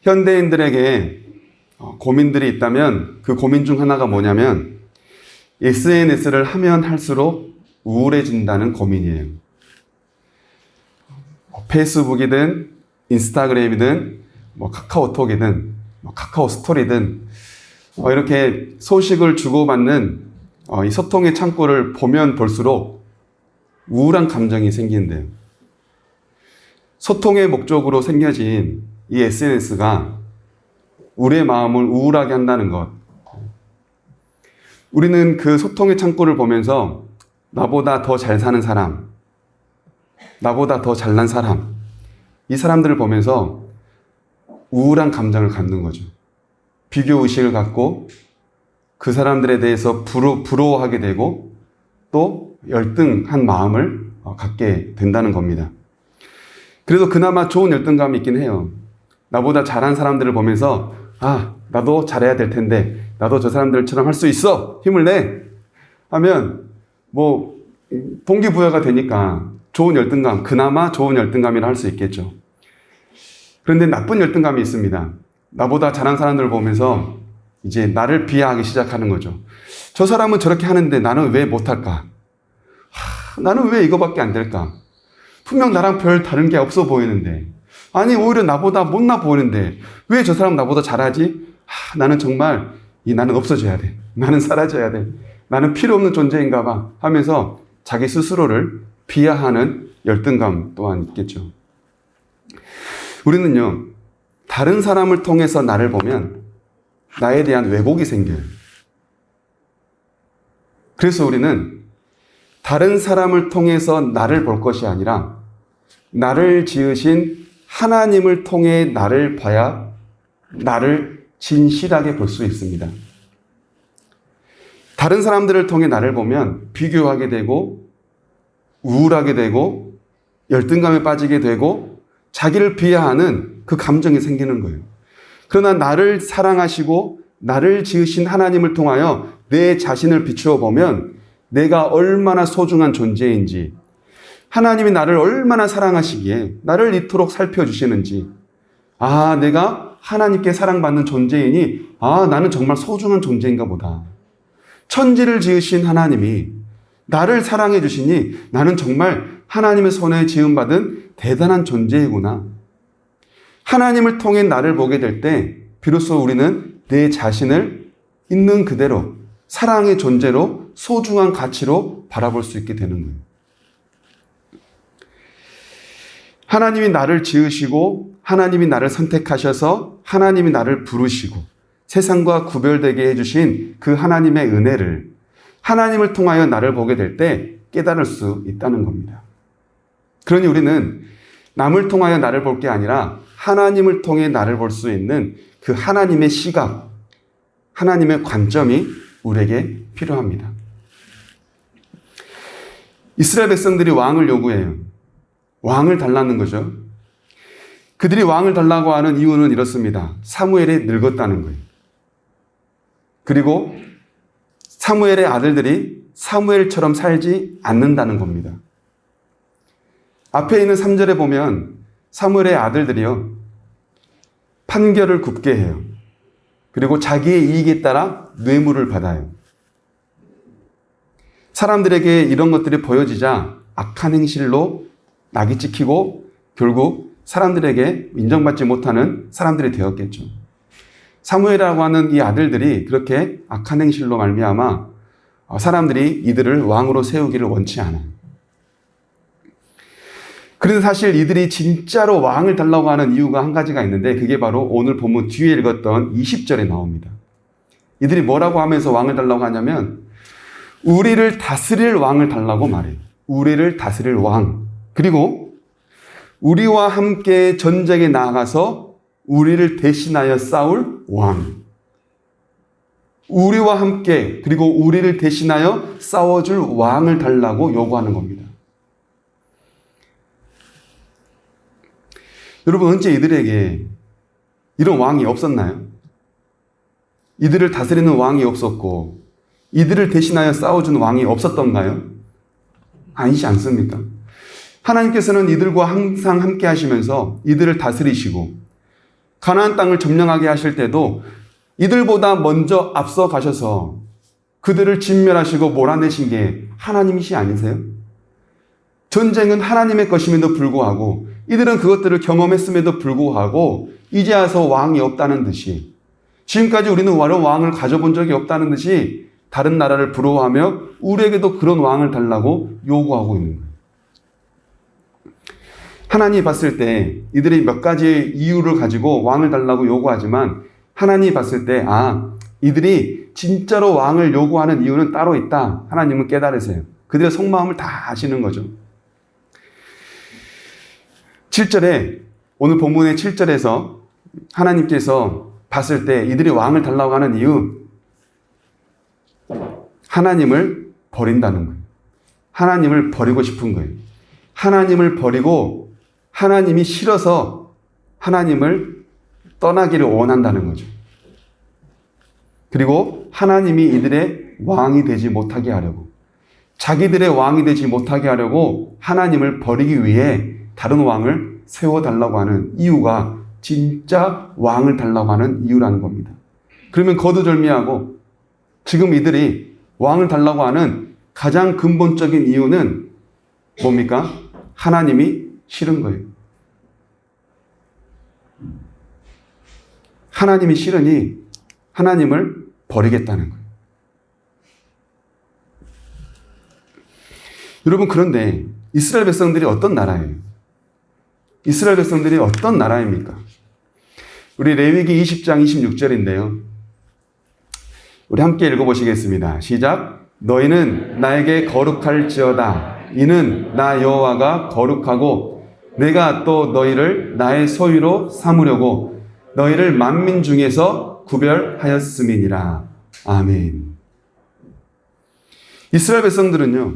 현대인들에게 고민들이 있다면 그 고민 중 하나가 뭐냐면 SNS를 하면 할수록 우울해진다는 고민이에요. 페이스북이든 인스타그램이든 카카오톡이든 카카오 스토리든 이렇게 소식을 주고받는 이 소통의 창구를 보면 볼수록 우울한 감정이 생기는데요. 소통의 목적으로 생겨진 이 SNS가 우리의 마음을 우울하게 한다는 것. 우리는 그 소통의 창구를 보면서 나보다 더 잘 사는 사람, 나보다 더 잘난 사람, 이 사람들을 보면서 우울한 감정을 갖는 거죠. 비교의식을 갖고 그 사람들에 대해서 부러워하게 되고 또 열등한 마음을 갖게 된다는 겁니다. 그래도 그나마 좋은 열등감이 있긴 해요. 나보다 잘한 사람들을 보면서 나도 잘해야 될 텐데 나도 저 사람들처럼 할 수 있어! 힘을 내! 하면 동기부여가 되니까 좋은 열등감, 그나마 좋은 열등감이라 할 수 있겠죠. 그런데 나쁜 열등감이 있습니다. 나보다 잘한 사람들을 보면서 이제 나를 비하하기 시작하는 거죠. 저 사람은 저렇게 하는데 나는 왜 못할까? 나는 왜 이거밖에 안 될까? 분명 나랑 별 다른 게 없어 보이는데, 아니 오히려 나보다 못나 보이는데 왜 저 사람 나보다 잘하지? 나는 정말 나는 없어져야 돼. 나는 사라져야 돼. 나는 필요 없는 존재인가 봐 하면서 자기 스스로를 비하하는 열등감 또한 있겠죠. 우리는요, 다른 사람을 통해서 나를 보면 나에 대한 왜곡이 생겨요. 그래서 우리는 다른 사람을 통해서 나를 볼 것이 아니라 나를 지으신 하나님을 통해 나를 봐야 나를 진실하게 볼 수 있습니다. 다른 사람들을 통해 나를 보면 비교하게 되고 우울하게 되고 열등감에 빠지게 되고 자기를 비하하는 그 감정이 생기는 거예요. 그러나 나를 사랑하시고 나를 지으신 하나님을 통하여 내 자신을 비추어 보면 내가 얼마나 소중한 존재인지, 하나님이 나를 얼마나 사랑하시기에 나를 이토록 살펴주시는지, 내가 하나님께 사랑받는 존재이니 나는 정말 소중한 존재인가 보다. 천지를 지으신 하나님이 나를 사랑해 주시니 나는 정말 하나님의 손에 지음받은 대단한 존재이구나. 하나님을 통해 나를 보게 될 때 비로소 우리는 내 자신을 있는 그대로 사랑의 존재로 소중한 가치로 바라볼 수 있게 되는 거예요. 하나님이 나를 지으시고 하나님이 나를 선택하셔서 하나님이 나를 부르시고 세상과 구별되게 해주신 그 하나님의 은혜를 하나님을 통하여 나를 보게 될 때 깨달을 수 있다는 겁니다. 그러니 우리는 남을 통하여 나를 볼 게 아니라 하나님을 통해 나를 볼 수 있는 그 하나님의 시각, 하나님의 관점이 우리에게 필요합니다. 이스라엘 백성들이 왕을 요구해요. 왕을 달라는 거죠. 그들이 왕을 달라고 하는 이유는 이렇습니다. 사무엘이 늙었다는 거예요. 그리고 사무엘의 아들들이 사무엘처럼 살지 않는다는 겁니다. 앞에 있는 3절에 보면 사무엘의 아들들이요, 판결을 굽게 해요. 그리고 자기의 이익에 따라 뇌물을 받아요. 사람들에게 이런 것들이 보여지자 악한 행실로 낙이 찍히고 결국 사람들에게 인정받지 못하는 사람들이 되었겠죠. 사무엘이라고 하는 이 아들들이 그렇게 악한 행실로 말미암아 사람들이 이들을 왕으로 세우기를 원치 않아요. 그런데 사실 이들이 진짜로 왕을 달라고 하는 이유가 한 가지가 있는데 그게 바로 오늘 본문 뒤에 읽었던 20절에 나옵니다. 이들이 뭐라고 하면서 왕을 달라고 하냐면 우리를 다스릴 왕을 달라고 말해요. 우리를 다스릴 왕. 그리고 우리와 함께 전쟁에 나아가서 우리를 대신하여 싸울 왕. 우리와 함께 그리고 우리를 대신하여 싸워줄 왕을 달라고 요구하는 겁니다. 여러분, 언제 이들에게 이런 왕이 없었나요? 이들을 다스리는 왕이 없었고 이들을 대신하여 싸워준 왕이 없었던가요? 아니지 않습니까? 하나님께서는 이들과 항상 함께 하시면서 이들을 다스리시고 가나안 땅을 점령하게 하실 때도 이들보다 먼저 앞서 가셔서 그들을 진멸하시고 몰아내신 게 하나님이시 아니세요? 전쟁은 하나님의 것임에도 불구하고 이들은 그것들을 경험했음에도 불구하고 이제 와서 왕이 없다는 듯이, 지금까지 우리는 왕을 가져본 적이 없다는 듯이 다른 나라를 부러워하며 우리에게도 그런 왕을 달라고 요구하고 있는 거예요. 하나님이 봤을 때 이들이 몇 가지 이유를 가지고 왕을 달라고 요구하지만 하나님이 봤을 때 이들이 진짜로 왕을 요구하는 이유는 따로 있다. 하나님은 깨달으세요. 그들의 속마음을 다 아시는 거죠. 7절에, 오늘 본문의 7절에서 하나님께서 봤을 때 이들이 왕을 달라고 하는 이유, 하나님을 버린다는 거예요. 하나님을 버리고 싶은 거예요. 하나님을 버리고 하나님이 싫어서 하나님을 떠나기를 원한다는 거죠. 그리고 하나님이 이들의 왕이 되지 못하게 하려고, 자기들의 왕이 되지 못하게 하려고 하나님을 버리기 위해 다른 왕을 세워달라고 하는 이유가 진짜 왕을 달라고 하는 이유라는 겁니다. 그러면 거두절미하고 지금 이들이 왕을 달라고 하는 가장 근본적인 이유는 뭡니까? 하나님이 싫은 거예요. 하나님이 싫으니 하나님을 버리겠다는 거예요. 여러분, 그런데 이스라엘 백성들이 어떤 나라예요? 이스라엘 백성들이 어떤 나라입니까? 우리 레위기 20장 26절인데요. 우리 함께 읽어보시겠습니다. 시작. 너희는 나에게 거룩할지어다. 이는 나 여호와가 거룩하고 내가 또 너희를 나의 소유로 삼으려고 너희를 만민 중에서 구별하였음이니라. 아멘. 이스라엘 백성들은요,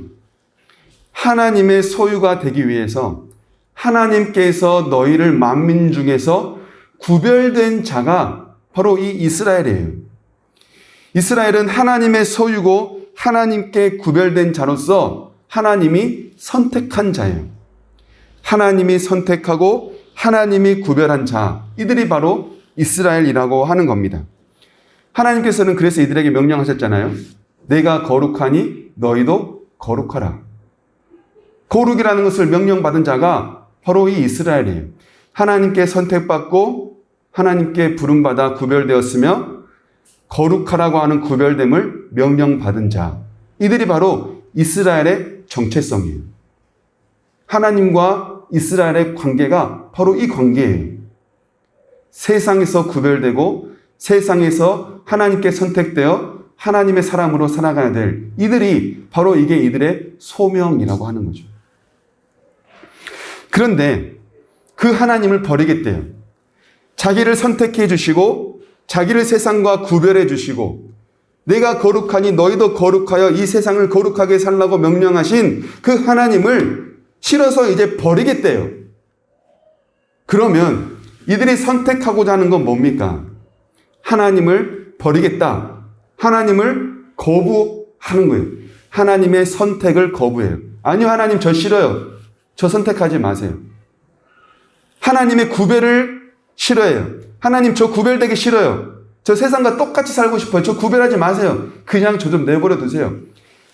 하나님의 소유가 되기 위해서 하나님께서 너희를 만민 중에서 구별된 자가 바로 이 이스라엘이에요. 이스라엘은 하나님의 소유고 하나님께 구별된 자로서 하나님이 선택한 자예요. 하나님이 선택하고 하나님이 구별한 자, 이들이 바로 이스라엘이라고 하는 겁니다. 하나님께서는 그래서 이들에게 명령하셨잖아요. 내가 거룩하니 너희도 거룩하라. 거룩이라는 것을 명령받은 자가 바로 이 이스라엘이에요. 하나님께 선택받고 하나님께 부름받아 구별되었으며 거룩하라고 하는 구별됨을 명령받은 자, 이들이 바로 이스라엘의 정체성이에요. 하나님과 이스라엘의 관계가 바로 이 관계예요. 세상에서 구별되고 세상에서 하나님께 선택되어 하나님의 사람으로 살아가야 될 이들이 바로 이게 이들의 소명이라고 하는 거죠. 그런데 그 하나님을 버리겠대요. 자기를 선택해 주시고 자기를 세상과 구별해 주시고 내가 거룩하니 너희도 거룩하여 이 세상을 거룩하게 살라고 명령하신 그 하나님을 싫어서 이제 버리겠대요. 그러면 이들이 선택하고자 하는 건 뭡니까? 하나님을 버리겠다. 하나님을 거부하는 거예요. 하나님의 선택을 거부해요. 아니요, 하나님 저 싫어요. 저 선택하지 마세요. 하나님의 구별을 싫어해요. 하나님 저 구별되기 싫어요. 저 세상과 똑같이 살고 싶어요. 저 구별하지 마세요. 그냥 저 좀 내버려 두세요.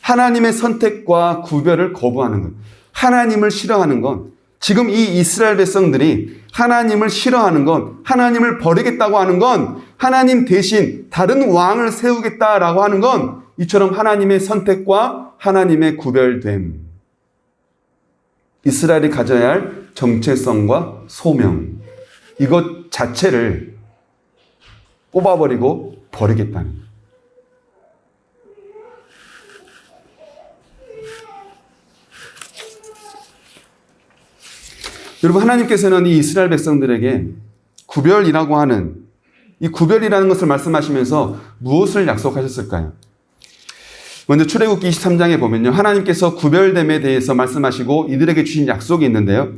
하나님의 선택과 구별을 거부하는 거예요. 하나님을 싫어하는 건, 지금 이 이스라엘 백성들이 하나님을 싫어하는 건, 하나님을 버리겠다고 하는 건, 하나님 대신 다른 왕을 세우겠다라고 하는 건 이처럼 하나님의 선택과 하나님의 구별됨, 이스라엘이 가져야 할 정체성과 소명, 이것 자체를 뽑아버리고 버리겠다는 거예요. 여러분, 하나님께서는 이 이스라엘 백성들에게 구별이라고 하는, 이 구별이라는 것을 말씀하시면서 무엇을 약속하셨을까요? 먼저 출애굽기 23장에 보면요, 하나님께서 구별됨에 대해서 말씀하시고 이들에게 주신 약속이 있는데요,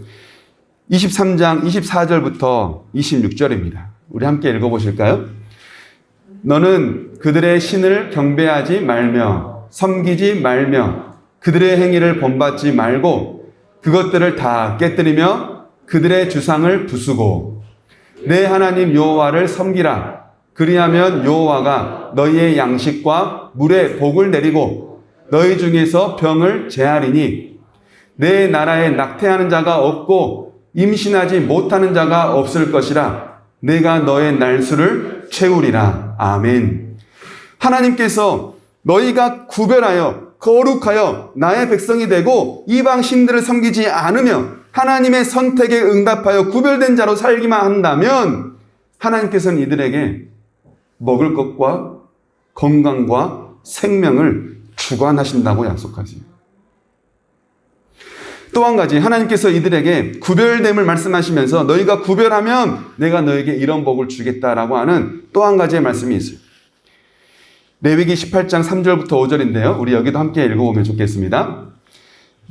23장 24절부터 26절입니다. 우리 함께 읽어보실까요? 너는 그들의 신을 경배하지 말며 섬기지 말며 그들의 행위를 본받지 말고 그것들을 다 깨뜨리며 그들의 주상을 부수고 내 하나님 여호와를 섬기라. 그리하면 여호와가 너희의 양식과 물에 복을 내리고 너희 중에서 병을 제하리니 내 나라에 낙태하는 자가 없고 임신하지 못하는 자가 없을 것이라. 내가 너의 날수를 채우리라. 아멘. 하나님께서 너희가 구별하여 거룩하여 나의 백성이 되고 이방 신들을 섬기지 않으며 하나님의 선택에 응답하여 구별된 자로 살기만 한다면 하나님께서는 이들에게 먹을 것과 건강과 생명을 주관하신다고 약속하세요. 또 한 가지, 하나님께서 이들에게 구별됨을 말씀하시면서 너희가 구별하면 내가 너에게 이런 복을 주겠다라고 하는 또 한 가지의 말씀이 있어요. 레위기 18장 3절부터 5절인데요. 우리 여기도 함께 읽어보면 좋겠습니다.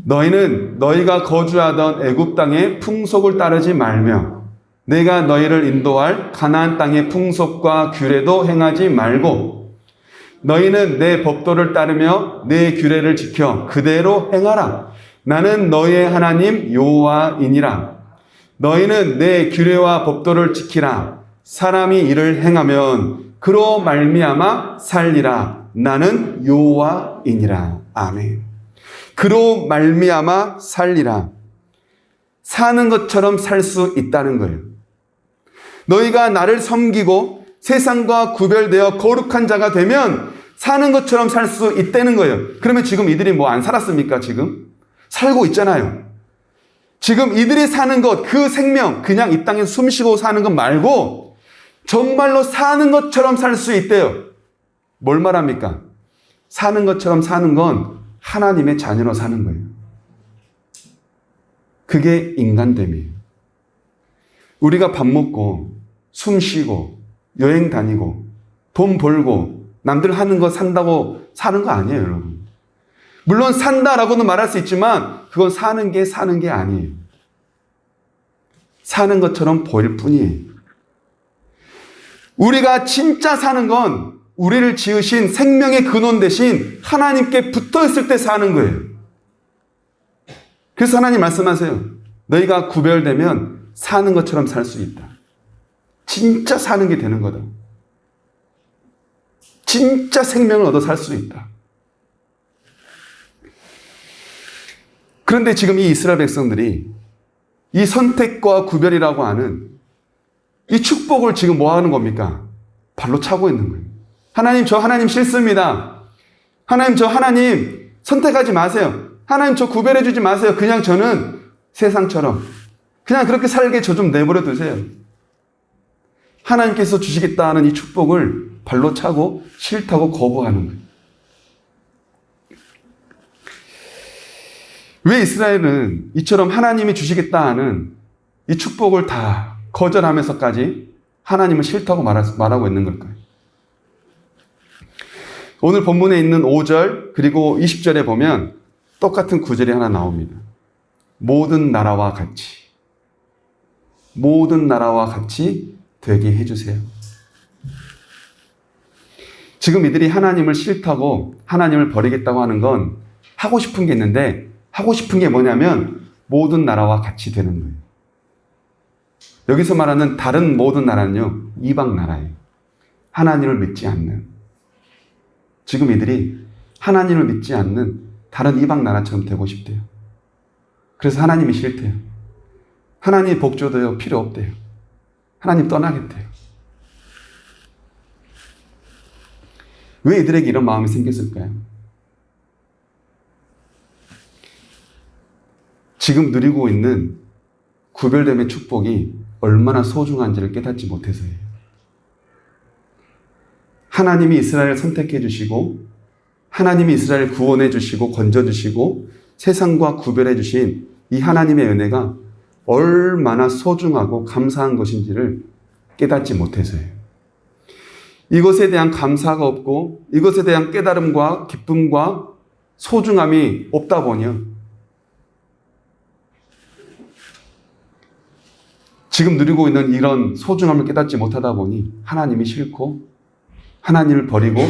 너희는 너희가 거주하던 애굽 땅의 풍속을 따르지 말며 내가 너희를 인도할 가나안 땅의 풍속과 규례도 행하지 말고 너희는 내 법도를 따르며 내 규례를 지켜 그대로 행하라. 나는 너희의 하나님 여호와이니라. 너희는 내 규례와 법도를 지키라. 사람이 이를 행하면 그로 말미암아 살리라. 나는 여호와이니라. 아멘. 그로 말미암아 살리라. 사는 것처럼 살 수 있다는 거예요. 너희가 나를 섬기고 세상과 구별되어 거룩한 자가 되면 사는 것처럼 살 수 있다는 거예요. 그러면 지금 이들이 뭐 안 살았습니까? 지금 살고 있잖아요. 지금 이들이 사는 것, 그 생명, 그냥 이 땅에 숨 쉬고 사는 것 말고 정말로 사는 것처럼 살 수 있대요. 뭘 말합니까? 사는 것처럼 사는 건 하나님의 자녀로 사는 거예요. 그게 인간됨이에요. 우리가 밥 먹고 숨 쉬고 여행 다니고 돈 벌고 남들 하는 거 산다고 사는 거 아니에요, 여러분. 물론 산다라고는 말할 수 있지만 그건 사는 게 아니에요. 사는 것처럼 보일 뿐이에요. 우리가 진짜 사는 건 우리를 지으신 생명의 근원 대신 하나님께 붙어 있을 때 사는 거예요. 그래서 하나님 말씀하세요. 너희가 구별되면 사는 것처럼 살 수 있다. 진짜 사는 게 되는 거다. 진짜 생명을 얻어 살 수 있다. 그런데 지금 이 이스라엘 백성들이 이 선택과 구별이라고 하는 이 축복을 지금 뭐 하는 겁니까? 발로 차고 있는 거예요. 하나님, 저 하나님 싫습니다. 하나님, 저 하나님 선택하지 마세요. 하나님, 저 구별해 주지 마세요. 그냥 저는 세상처럼 그냥 그렇게 살게 저 좀 내버려 두세요. 하나님께서 주시겠다는 이 축복을 발로 차고 싫다고 거부하는 거예요. 왜 이스라엘은 이처럼 하나님이 주시겠다 하는 이 축복을 다 거절하면서까지 하나님을 싫다고 말하고 있는 걸까요? 오늘 본문에 있는 5절 그리고 20절에 보면 똑같은 구절이 하나 나옵니다. 모든 나라와 같이 되게 해주세요. 지금 이들이 하나님을 싫다고 하나님을 버리겠다고 하는 건 하고 싶은 게 있는데 하고 싶은 게 뭐냐면 모든 나라와 같이 되는 거예요. 여기서 말하는 다른 모든 나라는요, 이방 나라예요. 하나님을 믿지 않는. 지금 이들이 하나님을 믿지 않는 다른 이방 나라처럼 되고 싶대요. 그래서 하나님이 싫대요. 하나님 복 줘도요, 필요 없대요. 하나님 떠나겠대요. 왜 이들에게 이런 마음이 생겼을까요? 지금 누리고 있는 구별됨의 축복이 얼마나 소중한지를 깨닫지 못해서예요. 하나님이 이스라엘을 선택해 주시고 하나님이 이스라엘을 구원해 주시고 건져 주시고 세상과 구별해 주신 이 하나님의 은혜가 얼마나 소중하고 감사한 것인지를 깨닫지 못해서예요. 이것에 대한 감사가 없고 이것에 대한 깨달음과 기쁨과 소중함이 없다 보니요. 지금 누리고 있는 이런 소중함을 깨닫지 못하다 보니 하나님이 싫고 하나님을 버리고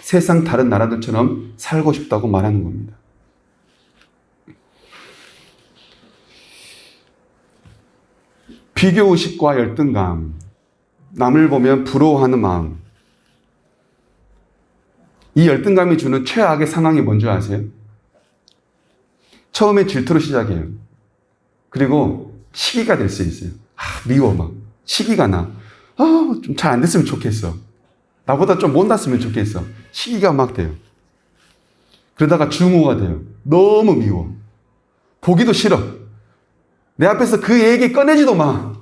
세상 다른 나라들처럼 살고 싶다고 말하는 겁니다. 비교의식과 열등감, 남을 보면 부러워하는 마음. 이 열등감이 주는 최악의 상황이 뭔지 아세요? 처음에 질투로 시작해요. 그리고 시기가 될 수 있어요. 미워 막. 시기가 나. 좀 잘 안 됐으면 좋겠어. 나보다 좀 못났으면 좋겠어. 시기가 막 돼요. 그러다가 증오가 돼요. 너무 미워. 보기도 싫어. 내 앞에서 그 얘기 꺼내지도 마.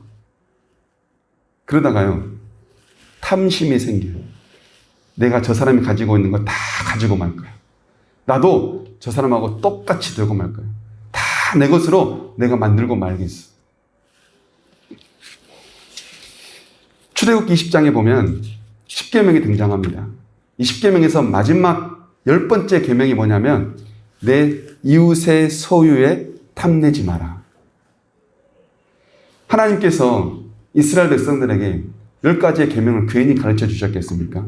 그러다가요, 탐심이 생겨요. 내가 저 사람이 가지고 있는 거 다 가지고 말 거야. 나도 저 사람하고 똑같이 되고 말 거야. 다 내 것으로 내가 만들고 말겠어. 출애굽기 20장에 보면 10계명이 등장합니다. 이 10계명에서 마지막 10번째 계명이 뭐냐면 내 이웃의 소유에 탐내지 마라. 하나님께서 이스라엘 백성들에게 10가지의 계명을 괜히 가르쳐 주셨겠습니까?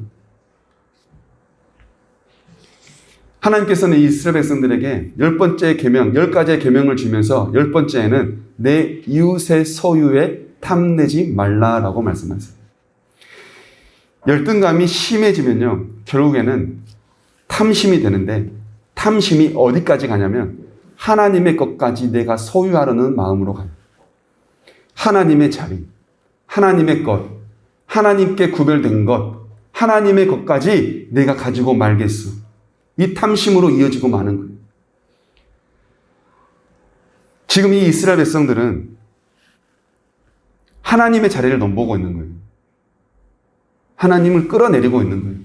하나님께서는 이스라엘 백성들에게 10번째 계명, 10가지의 계명을 주면서 10번째에는 내 이웃의 소유에 탐내지 말라라고 말씀하세요. 열등감이 심해지면요, 결국에는 탐심이 되는데, 탐심이 어디까지 가냐면 하나님의 것까지 내가 소유하려는 마음으로 가요. 하나님의 자리, 하나님의 것, 하나님께 구별된 것, 하나님의 것까지 내가 가지고 말겠어. 이 탐심으로 이어지고 마는 거예요. 지금 이 이스라엘 백성들은 하나님의 자리를 넘보고 있는 거예요. 하나님을 끌어내리고 있는 거예요.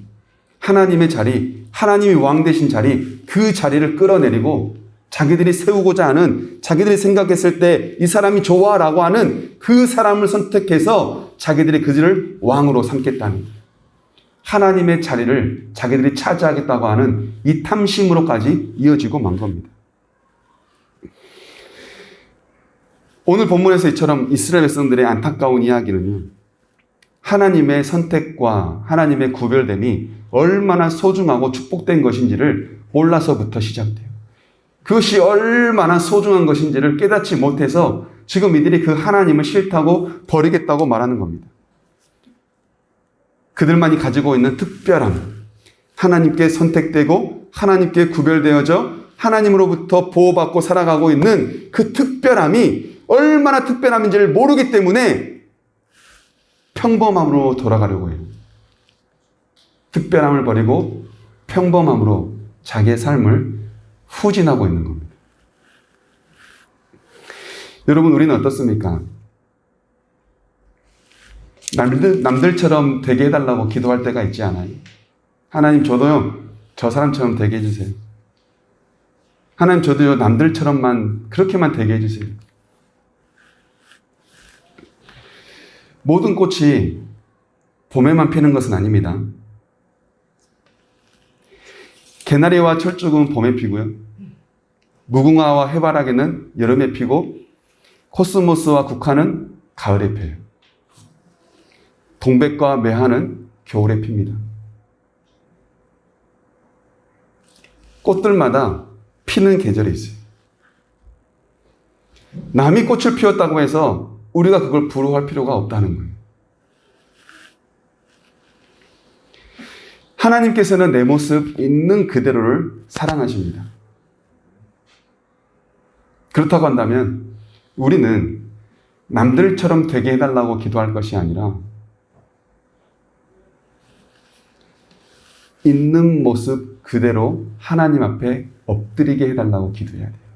하나님의 자리, 하나님이 왕 되신 자리, 그 자리를 끌어내리고 자기들이 세우고자 하는, 자기들이 생각했을 때 이 사람이 좋아라고 하는 그 사람을 선택해서 자기들이 그들을 왕으로 삼겠다는 거예요. 하나님의 자리를 자기들이 차지하겠다고 하는 이 탐심으로까지 이어지고 만 겁니다. 오늘 본문에서 이처럼 이스라엘 백성들의 안타까운 이야기는요, 하나님의 선택과 하나님의 구별됨이 얼마나 소중하고 축복된 것인지를 몰라서부터 시작돼요. 그것이 얼마나 소중한 것인지를 깨닫지 못해서 지금 이들이 그 하나님을 싫다고 버리겠다고 말하는 겁니다. 그들만이 가지고 있는 특별함, 하나님께 선택되고 하나님께 구별되어져 하나님으로부터 보호받고 살아가고 있는 그 특별함이 얼마나 특별함인지를 모르기 때문에 평범함으로 돌아가려고 해요. 특별함을 버리고 평범함으로 자기의 삶을 후진하고 있는 겁니다. 여러분, 우리는 어떻습니까? 남들처럼 되게 해달라고 기도할 때가 있지 않아요? 하나님, 저도요, 저 사람처럼 되게 해주세요. 하나님, 저도요, 남들처럼만, 그렇게만 되게 해주세요. 모든 꽃이 봄에만 피는 것은 아닙니다. 개나리와 철쭉은 봄에 피고요. 무궁화와 해바라기는 여름에 피고 코스모스와 국화는 가을에 펴요. 동백과 매화는 겨울에 핍니다. 꽃들마다 피는 계절이 있어요. 남이 꽃을 피웠다고 해서 우리가 그걸 부러워할 필요가 없다는 거예요. 하나님께서는 내 모습 있는 그대로를 사랑하십니다. 그렇다고 한다면 우리는 남들처럼 되게 해달라고 기도할 것이 아니라 있는 모습 그대로 하나님 앞에 엎드리게 해달라고 기도해야 돼요.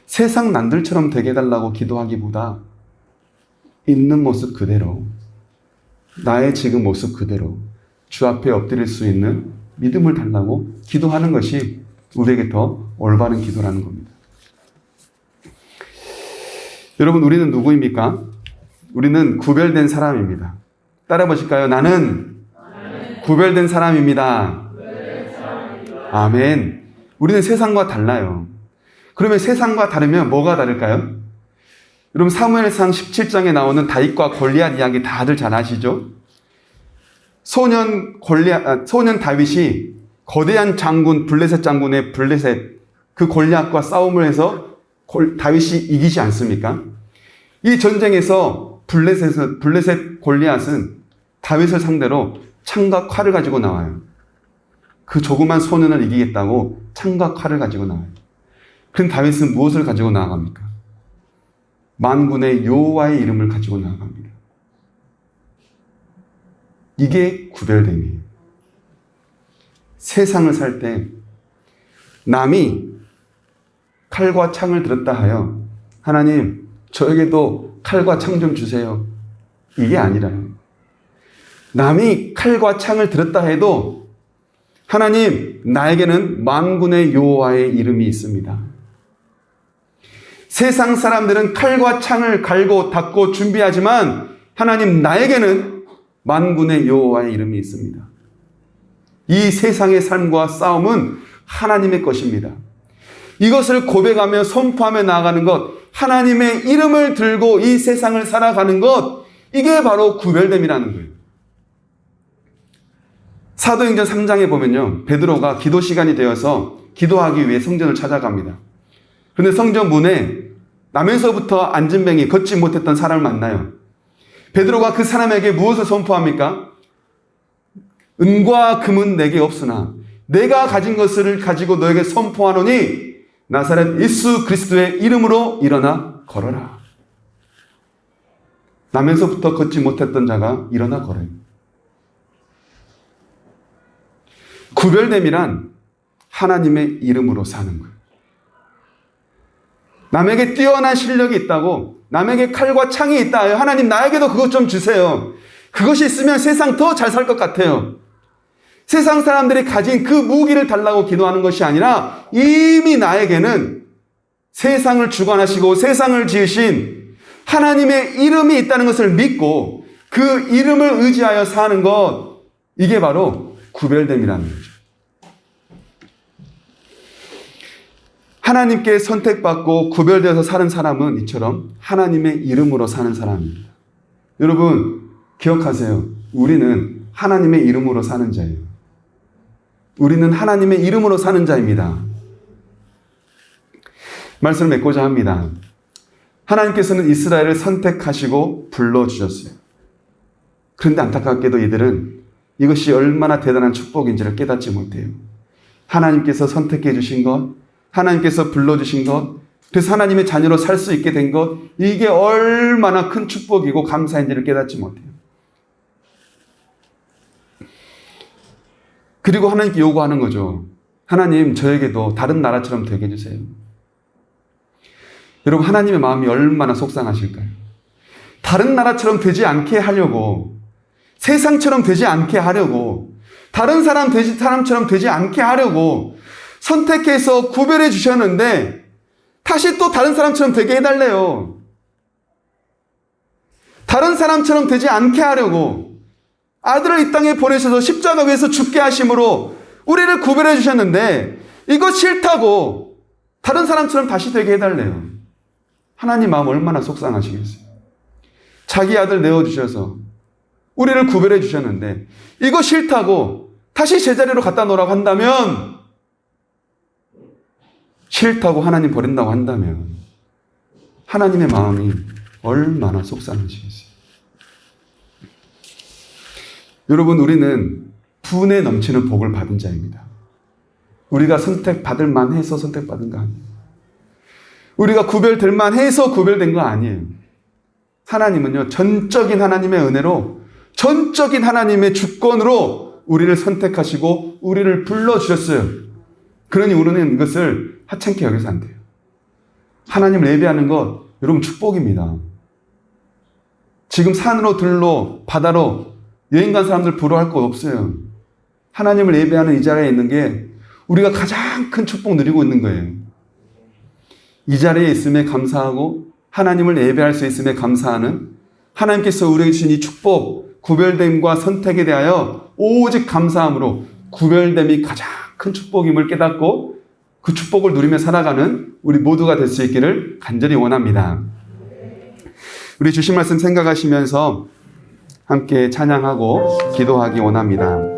세상 남들처럼 되게 해달라고 기도하기보다 있는 모습 그대로, 나의 지금 모습 그대로 주 앞에 엎드릴 수 있는 믿음을 달라고 기도하는 것이 우리에게 더 올바른 기도라는 겁니다. 여러분, 우리는 누구입니까? 우리는 구별된 사람입니다. 따라 보실까요? 나는 구별된 사람입니다. 아멘. 우리는 세상과 달라요. 그러면 세상과 다르면 뭐가 다를까요? 여러분, 사무엘상 17장에 나오는 다윗과 골리앗 이야기 다들 잘 아시죠? 소년 다윗이 거대한 장군, 블레셋 장군의 그 골리앗과 싸움을 해서 다윗이 이기지 않습니까? 이 전쟁에서 블레셋 골리앗은 다윗을 상대로 창과 칼을 가지고 나와요. 그 조그만 소년을 이기겠다고 창과 칼을 가지고 나와요. 그럼 다윗은 무엇을 가지고 나아갑니까? 만군의 여호와의 이름을 가지고 나아갑니다. 이게 구별됨이에요. 세상을 살 때 남이 칼과 창을 들었다 하여 하나님 저에게도 칼과 창 좀 주세요. 이게 아니라요. 남이 칼과 창을 들었다 해도 하나님 나에게는 만군의 여호와의 이름이 있습니다. 세상 사람들은 칼과 창을 갈고 닦고 준비하지만 하나님 나에게는 만군의 여호와의 이름이 있습니다. 이 세상의 삶과 싸움은 하나님의 것입니다. 이것을 고백하며 선포하며 나아가는 것, 하나님의 이름을 들고 이 세상을 살아가는 것, 이게 바로 구별됨이라는 거예요. 사도행전 3장에 보면요, 베드로가 기도 시간이 되어서 기도하기 위해 성전을 찾아갑니다. 그런데 성전 문에 나면서부터 안진뱅이 걷지 못했던 사람을 만나요. 베드로가 그 사람에게 무엇을 선포합니까? 은과 금은 내게 없으나 내가 가진 것을 가지고 너에게 선포하노니 나사렛 예수 그리스도의 이름으로 일어나 걸어라. 나면서부터 걷지 못했던 자가 일어나 걸어요. 구별됨이란 하나님의 이름으로 사는 거예요. 남에게 뛰어난 실력이 있다고, 남에게 칼과 창이 있다 하여 하나님 나에게도 그것 좀 주세요. 그것이 있으면 세상 더 잘 살 것 같아요. 세상 사람들이 가진 그 무기를 달라고 기도하는 것이 아니라 이미 나에게는 세상을 주관하시고 세상을 지으신 하나님의 이름이 있다는 것을 믿고 그 이름을 의지하여 사는 것, 이게 바로 구별됨이라는 거죠. 하나님께 선택받고 구별되어서 사는 사람은 이처럼 하나님의 이름으로 사는 사람입니다. 여러분 기억하세요. 우리는 하나님의 이름으로 사는 자예요. 우리는 하나님의 이름으로 사는 자입니다. 말씀을 맺고자 합니다. 하나님께서는 이스라엘을 선택하시고 불러주셨어요. 그런데 안타깝게도 이들은 이것이 얼마나 대단한 축복인지를 깨닫지 못해요. 하나님께서 선택해 주신 것, 하나님께서 불러주신 것, 그래서 하나님의 자녀로 살 수 있게 된 것, 이게 얼마나 큰 축복이고 감사인지를 깨닫지 못해요. 그리고 하나님께 요구하는 거죠. 하나님 저에게도 다른 나라처럼 되게 해주세요. 여러분 하나님의 마음이 얼마나 속상하실까요? 다른 나라처럼 되지 않게 하려고, 세상처럼 되지 않게 하려고, 다른 사람처럼 되지 않게 하려고 선택해서 구별해 주셨는데 다시 또 다른 사람처럼 되게 해달래요. 다른 사람처럼 되지 않게 하려고 아들을 이 땅에 보내셔서 십자가 위에서 죽게 하심으로 우리를 구별해 주셨는데 이거 싫다고 다른 사람처럼 다시 되게 해달래요. 하나님 마음 얼마나 속상하시겠어요. 자기 아들 내어주셔서 우리를 구별해 주셨는데 이거 싫다고 다시 제자리로 갖다 놓으라고 한다면, 싫다고 하나님 버린다고 한다면 하나님의 마음이 얼마나 속상하시겠어요. 여러분 우리는 분에 넘치는 복을 받은 자입니다. 우리가 선택받을 만해서 선택받은 거 아니에요. 우리가 구별될 만해서 구별된 거 아니에요. 하나님은요 전적인 하나님의 은혜로, 전적인 하나님의 주권으로 우리를 선택하시고 우리를 불러주셨어요. 그러니 우리는 이것을 하찮게 여겨서 안 돼요. 하나님을 예배하는 것 여러분 축복입니다. 지금 산으로 들로 바다로 여행 간 사람들 부러워할 것 없어요. 하나님을 예배하는 이 자리에 있는 게 우리가 가장 큰 축복 누리고 있는 거예요. 이 자리에 있음에 감사하고 하나님을 예배할 수 있음에 감사하는, 하나님께서 우리에게 주신 이 축복, 구별됨과 선택에 대하여 오직 감사함으로 구별됨이 가장 큰 축복임을 깨닫고 그 축복을 누리며 살아가는 우리 모두가 될 수 있기를 간절히 원합니다. 우리 주신 말씀 생각하시면서 함께 찬양하고 기도하기 원합니다.